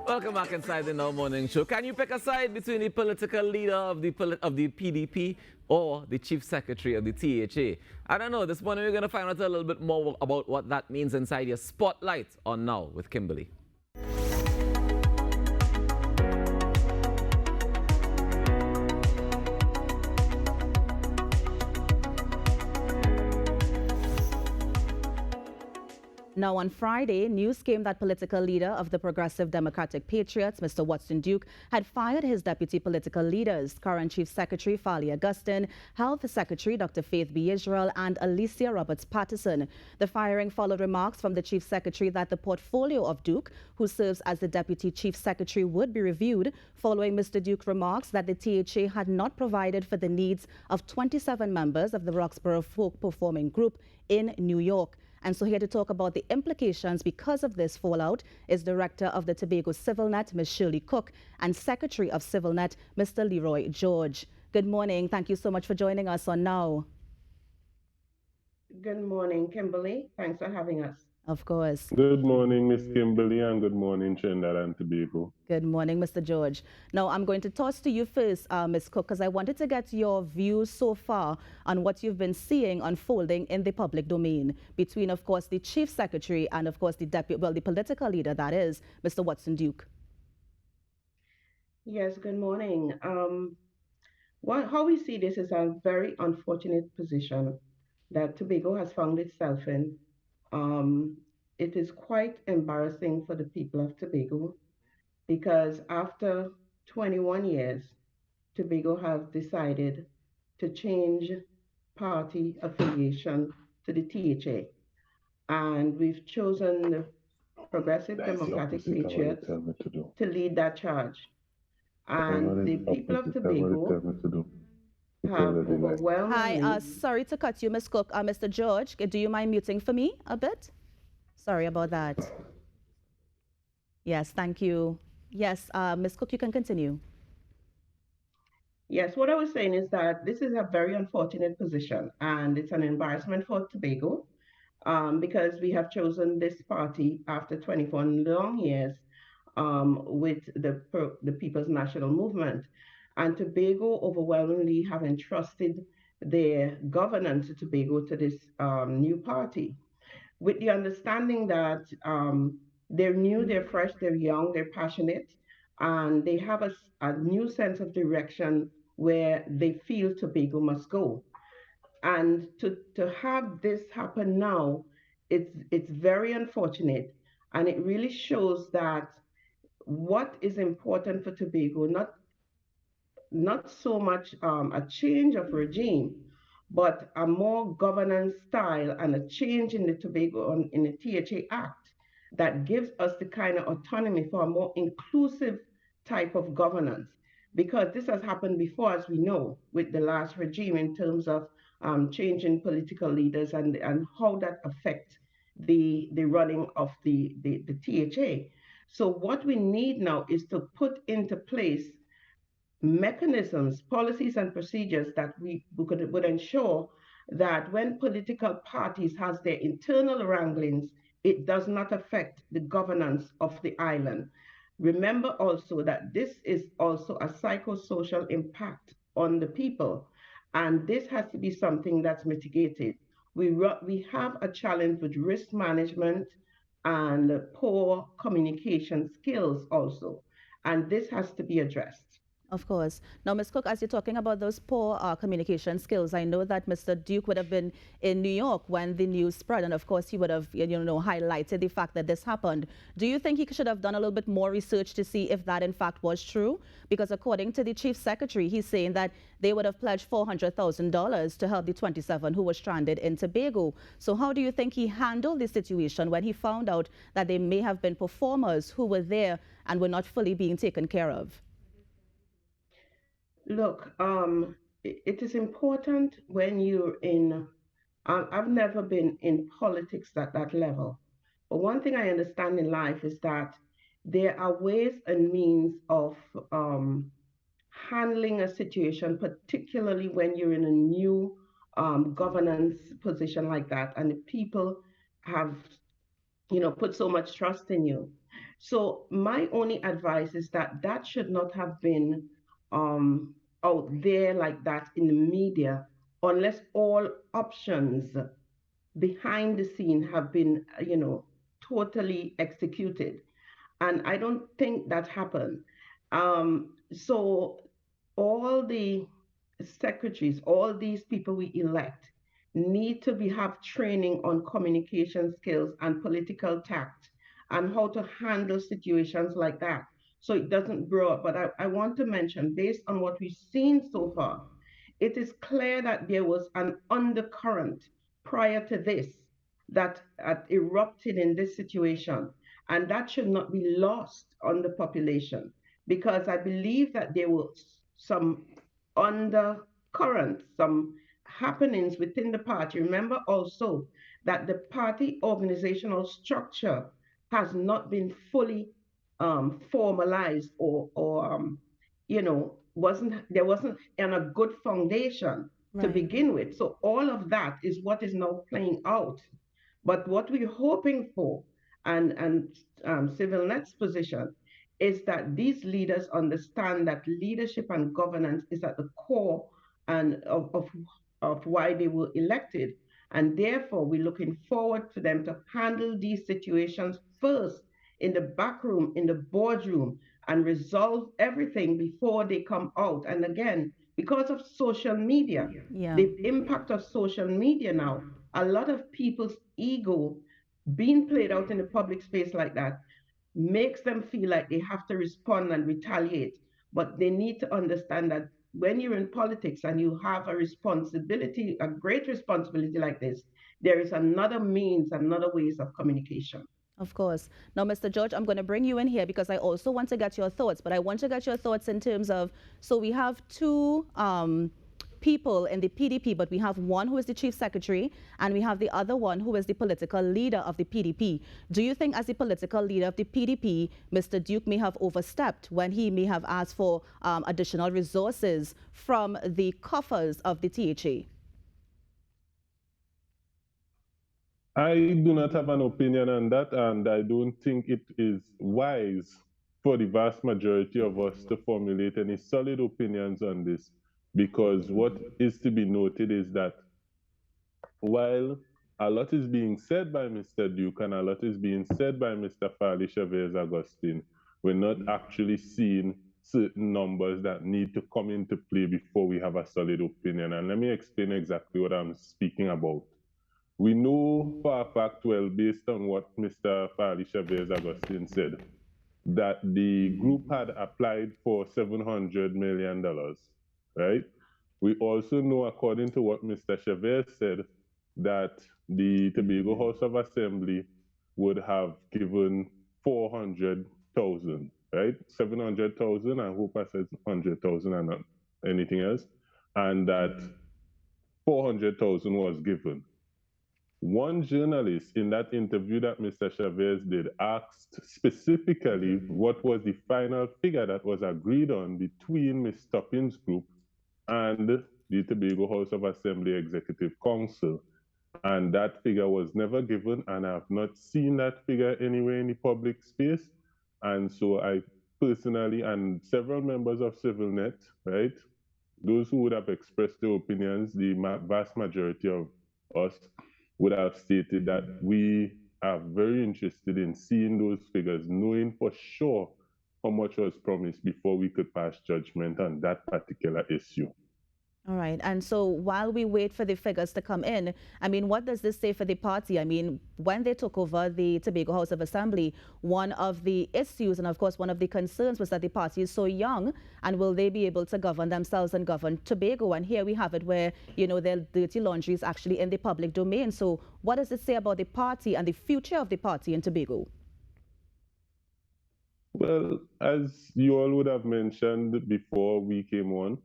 Welcome back inside the Now Morning Show. Can you pick a side between the political leader of the PDP or the chief secretary of the THA? I don't know. This morning we're going to find out a little bit more about what that means inside your Spotlight on Now with Kimberly. Now, on Friday, news came that political leader of the Progressive Democratic Patriots, Mr. Watson Duke, had fired his deputy political leaders, current Chief Secretary Farley Augustine, Health Secretary Dr. Faith B. Israel, and Alicia Roberts-Patterson. The firing followed remarks from the Chief Secretary that the portfolio of Duke, who serves as the Deputy Chief Secretary, would be reviewed, following Mr. Duke's remarks that the THA had not provided for the needs of 27 members of the Roxborough Folk Performing Group in New York. And so here to talk about the implications because of this fallout is Director of the Tobago CivilNet, Ms. Shirley Cooke, and Secretary of CivilNet, Mr. Leroy George. Good morning. Thank you so much for joining us on Now. Good morning, Kimberly. Thanks for having us. Of course. Good morning, Miss Kimberly, and good morning, Trinidad and Tobago. Good morning, Mr. George. Now, I'm going to toss to you first, Ms. Cooke, because I wanted to get your views so far on what you've been seeing unfolding in the public domain between, of course, the Chief Secretary and, of course, the political leader, that is, Mr. Watson Duke. Yes, good morning. How we see this is a very unfortunate position that Tobago has found itself in. It is quite embarrassing for the people of Tobago because after 21 years, Tobago have decided to change party affiliation to the THA. And we've chosen the Progressive Democratic Patriots to lead that charge. And the people of Tobago have overwhelmingly... Hi, sorry to cut you, Ms. Cooke. Mr. George, do you mind muting for me a bit? Sorry about that. Yes, thank you. Yes, Ms. Cooke, you can continue. Yes, what I was saying is that this is a very unfortunate position, and it's an embarrassment for Tobago because we have chosen this party after 24 long years with the People's National Movement. And Tobago overwhelmingly have entrusted their governance of Tobago to this new party, with the understanding that they're new, they're fresh, they're young, they're passionate, and they have a new sense of direction where they feel Tobago must go. And to have this happen now, it's very unfortunate, and it really shows that what is important for Tobago, not so much a change of regime, but a more governance style and a change in the Tobago in the THA Act that gives us the kind of autonomy for a more inclusive type of governance. Because this has happened before, as we know, with the last regime in terms of changing political leaders and how that affects the running of the THA. So what we need now is to put into place mechanisms, policies, and procedures that would ensure that when political parties has their internal wranglings, it does not affect the governance of the island. Remember also that this is also a psychosocial impact on the people, and this has to be something that's mitigated. We have a challenge with risk management and poor communication skills also, and this has to be addressed. Of course. Now, Ms. Cooke, as you're talking about those poor communication skills, I know that Mr. Duke would have been in New York when the news spread, and of course he would have, highlighted the fact that this happened. Do you think he should have done a little bit more research to see if that in fact was true? Because according to the Chief Secretary, he's saying that they would have pledged $400,000 to help the 27 who were stranded in Tobago. So how do you think he handled the situation when he found out that there may have been performers who were there and were not fully being taken care of? Look, it is important when you're in, I've never been in politics at that level. But one thing I understand in life is that there are ways and means of handling a situation, particularly when you're in a new governance position like that, and the people have put so much trust in you. So my only advice is that that should not have been um, out there like that in the media unless all options behind the scene have been, totally executed. And I don't think that happened. So all the secretaries, all these people we elect need to have training on communication skills and political tact and how to handle situations like that so it doesn't grow up. But I want to mention, based on what we've seen so far, it is clear that there was an undercurrent prior to this that erupted in this situation, and that should not be lost on the population because I believe that there was some undercurrent, some happenings within the party. Remember also that the party organizational structure has not been fully formalized or wasn't on a good foundation to Right. begin with. So all of that is what is now playing out. But what we're hoping for, and Civil Net's position, is that these leaders understand that leadership and governance is at the core and of why they were elected. And therefore, we're looking forward to them to handle these situations first in the back room, in the boardroom, and resolve everything before they come out. And again, because of social media, Yeah. the impact of social media now, a lot of people's ego being played out in the public space like that makes them feel like they have to respond and retaliate. But they need to understand that when you're in politics and you have a responsibility, a great responsibility like this, there is another means, another ways of communication. Of course. Now, Mr. George, I'm going to bring you in here because I also want to get your thoughts, but I want to get your thoughts in terms of, so we have two people in the PDP, but we have one who is the chief secretary and we have the other one who is the political leader of the PDP. Do you think as the political leader of the PDP, Mr. Duke may have overstepped when he may have asked for additional resources from the coffers of the THA? I do not have an opinion on that, and I don't think it is wise for the vast majority of us to formulate any solid opinions on this, because what is to be noted is that while a lot is being said by Mr. Duke and a lot is being said by Mr. Farley Chavez Augustine, we're not actually seeing certain numbers that need to come into play before we have a solid opinion. And let me explain exactly what I'm speaking about. We know for a fact, well, based on what Mr. Farley Chavez Augustine said, that the group had applied for $700 million, right? We also know, according to what Mr. Chavez said, that the Tobago House of Assembly would have given 400,000, right? 700,000, I hope I said 100,000 and not anything else, and that 400,000 was given. One journalist in that interview that Mr. Chavez did asked specifically what was the final figure that was agreed on between Ms. Toppin's group and the Tobago House of Assembly Executive Council. And that figure was never given, and I've not seen that figure anywhere in the public space. And so I personally, and several members of CivilNet, right, those who would have expressed their opinions, the vast majority of us would have stated that we are very interested in seeing those figures, knowing for sure how much was promised before we could pass judgment on that particular issue. All right. And so while we wait for the figures to come in, I mean, what does this say for the party? I mean, when they took over the Tobago House of Assembly, one of the issues and, of course, one of the concerns was that the party is so young and will they be able to govern themselves and govern Tobago? And here we have it where, you know, their dirty laundry is actually in the public domain. So what does it say about the party and the future of the party in Tobago? Well, as you all would have mentioned before we came on,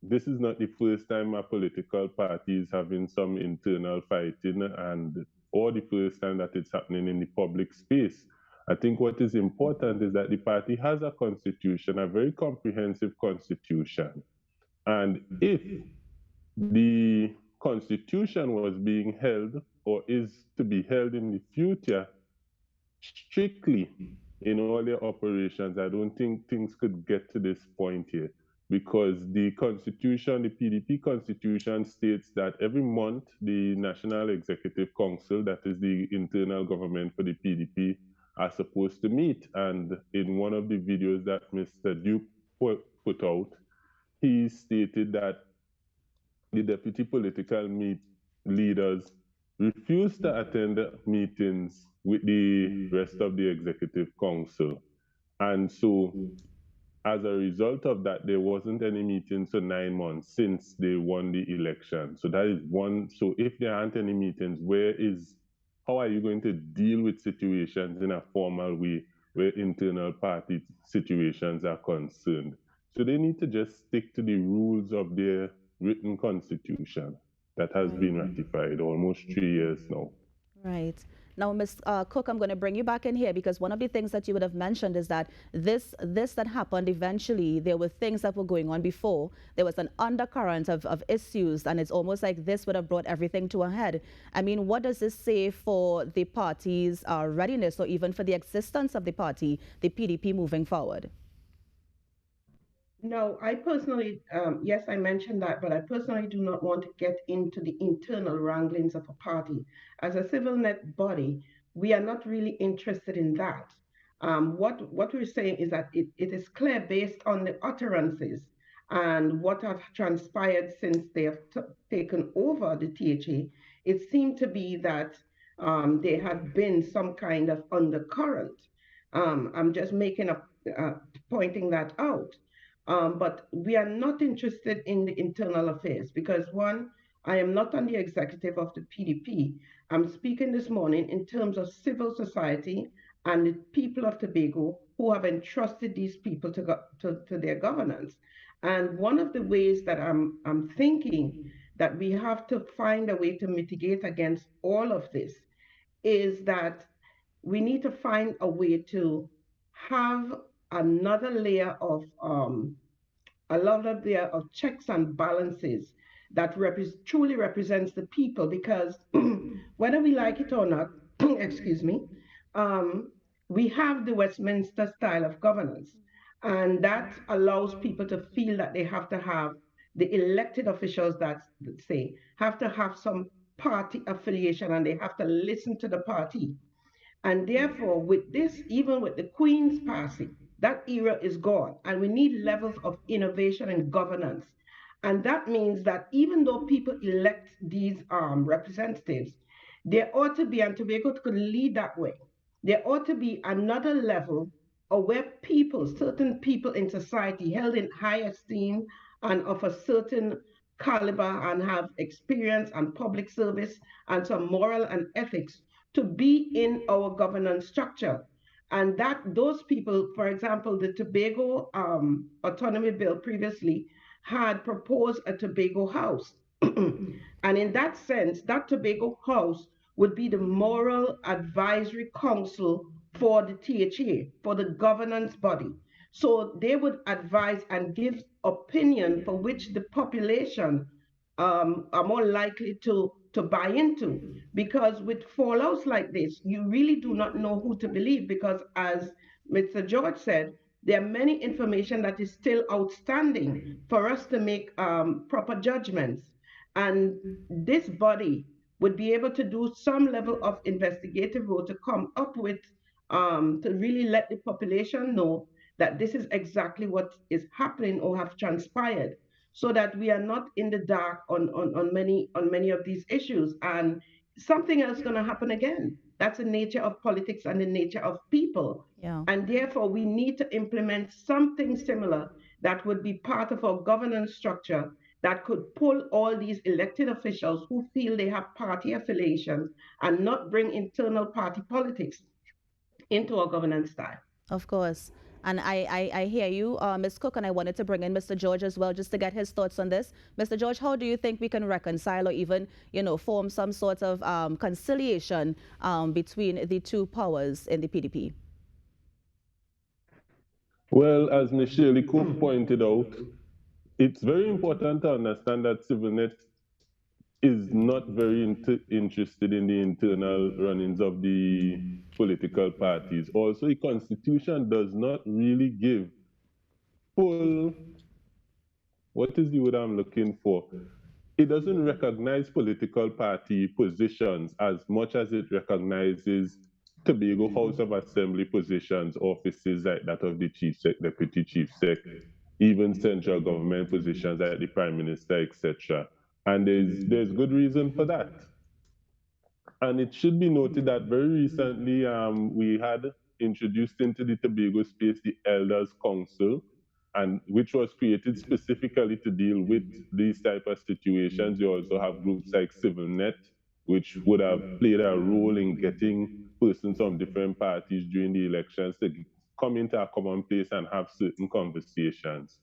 this is not the first time a political party is having some internal fighting or the first time that it's happening in the public space. I think what is important is that the party has a constitution, a very comprehensive constitution. And if the constitution was being held or is to be held in the future, strictly in all their operations. I don't think things could get to this point here because the constitution, the PDP constitution states that every month the National Executive Council, that is the internal government for the PDP, are supposed to meet. And in one of the videos that Mr. Duke put out, he stated that the deputy political leaders refused to attend meetings with the rest of the executive council. And so, as a result of that, there wasn't any meetings for 9 months since they won the election. So that is one. So if there aren't any meetings, how are you going to deal with situations in a formal way where internal party situations are concerned? So they need to just stick to the rules of their written constitution that has been ratified almost 3 years now. Right. Now, Ms. Cooke, I'm going to bring you back in here because one of the things that you would have mentioned is that this that happened eventually, there were things that were going on before. There was an undercurrent of issues, and it's almost like this would have brought everything to a head. I mean, what does this say for the party's readiness or even for the existence of the party, the PDP, moving forward? No, I personally, yes, I mentioned that, but I personally do not want to get into the internal wranglings of a party. As a civil net body, we are not really interested in that. What we're saying is that it is clear based on the utterances and what have transpired since they have taken over the THA, it seemed to be that there had been some kind of undercurrent. I'm just pointing that out. But we are not interested in the internal affairs because, one, I am not on the executive of the PDP. I'm speaking this morning in terms of civil society and the people of Tobago who have entrusted these people to their governance. And one of the ways that I'm thinking that we have to find a way to mitigate against all of this is that we need to find a way to have another layer of a lot of their of checks and balances that truly represents the people because whether we like it or not, excuse me, um, we have the Westminster style of governance, and that allows people to feel that they have to have the elected officials that say have to have some party affiliation and they have to listen to the party. And therefore, with this, even with the Queen's passing, that era is gone. And we need levels of innovation and governance. And that means that even though people elect these representatives, there ought to be, and Tobago could lead that way, there ought to be another level of where people, certain people in society held in high esteem and of a certain caliber and have experience and public service and some moral and ethics to be in our governance structure. And that those people, for example, the Tobago Autonomy Bill previously had proposed a Tobago House. And in that sense, that Tobago House would be the moral advisory council for the THA, for the governance body. So they would advise and give opinion for which the population are more likely to buy into. Because with fallouts like this, you really do not know who to believe because as Mr. George said, there are many information that is still outstanding for us to make proper judgments. And this body would be able to do some level of investigative work to come up with, to really let the population know that this is exactly what is happening or have transpired so that we are not in the dark on many of these issues. And something else is going to happen again. That's the nature of politics and the nature of people. Yeah. And therefore, we need to implement something similar that would be part of our governance structure that could pull all these elected officials who feel they have party affiliations and not bring internal party politics into our governance style. Of course. And I hear you, Ms. Cooke, and I wanted to bring in Mr. George as well, just to get his thoughts on this. Mr. George, how do you think we can reconcile or even, form some sort of conciliation between the two powers in the PDP? Well, as Ms. Shirley Cooke pointed out, it's very important to understand that CivilNet is not very interested in the internal runnings of the political parties. Also, the Constitution does not really give full, what is the word I'm looking for? It doesn't recognize political party positions as much as it recognizes Tobago House of Assembly positions, offices like that of the Chief Sec, Deputy Chief Sec, even central government positions like the Prime Minister, etc. And there's good reason for that. And it should be noted that very recently we had introduced into the Tobago space the Elders Council, and which was created specifically to deal with these type of situations. You also have groups like CivilNet, which would have played a role in getting persons from different parties during the elections to come into a common place and have certain conversations.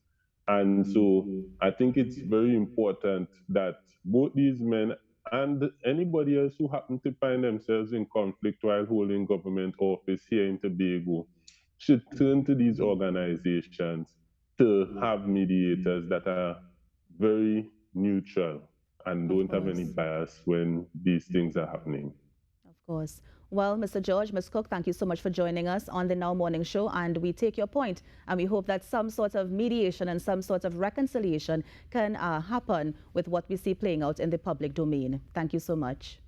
And so I think it's very important that both these men and anybody else who happen to find themselves in conflict while holding government office here in Tobago should turn to these organizations to have mediators that are very neutral and don't have any bias when these things are happening. Of course. Well, Mr. George, Ms. Cooke, thank you so much for joining us on the Now Morning Show, and we take your point, and we hope that some sort of mediation and some sort of reconciliation can happen with what we see playing out in the public domain. Thank you so much.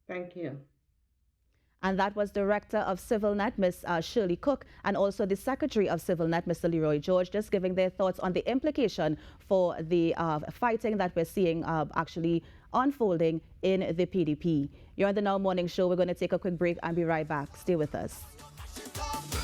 Thank you. And that was Director of CivilNet, Ms. Shirley Cooke, and also the Secretary of CivilNet, Mr. Leroy George, just giving their thoughts on the implication for the fighting that we're seeing actually unfolding in the PDP. You're on the Now Morning Show. We're going to take a quick break and be right back. Stay with us.